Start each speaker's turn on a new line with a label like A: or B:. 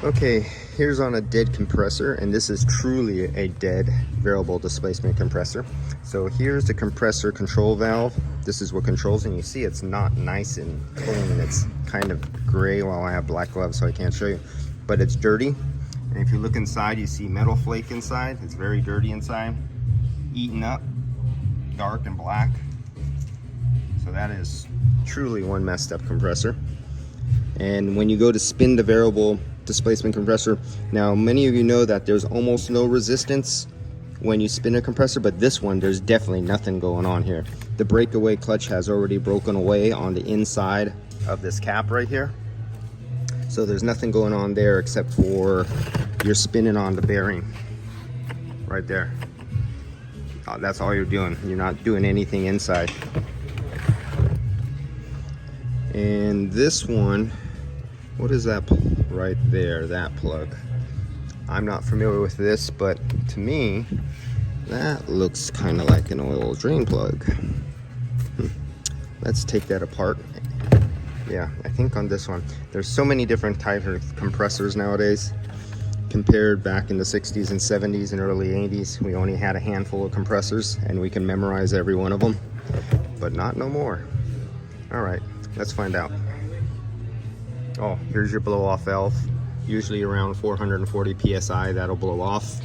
A: Okay, here's on a dead compressor, and this is truly a dead variable displacement compressor. So here's the compressor control valve. This is what controls, and you see it's not nice and clean. It's kind of gray. Well, I have black gloves, so I can't show you, but it's dirty. And if you look inside, you see metal flake inside. It's very dirty inside, eaten up, dark and black. So that is truly one messed up compressor. And when you go to spin the variable displacement compressor, now many of you know that there's almost no resistance when you spin a compressor, but this one, there's definitely nothing going on here. The breakaway clutch has already broken away on the inside of this cap right here. So there's nothing going on there except for you're spinning on the bearing right there. That's all you're doing. You're not doing anything inside. And this one, what is that right there, that plug? I'm not familiar with this, but to me, that looks kind of like an oil drain plug. Let's take that apart. Yeah, I think on this one, there's so many different types of compressors nowadays. Compared back in the 60s and 70s and early 80s, we only had a handful of compressors and we can memorize every one of them, but not no more. All right, let's find out. Oh, here's your blow off valve. Usually around 440 PSI, that'll blow off.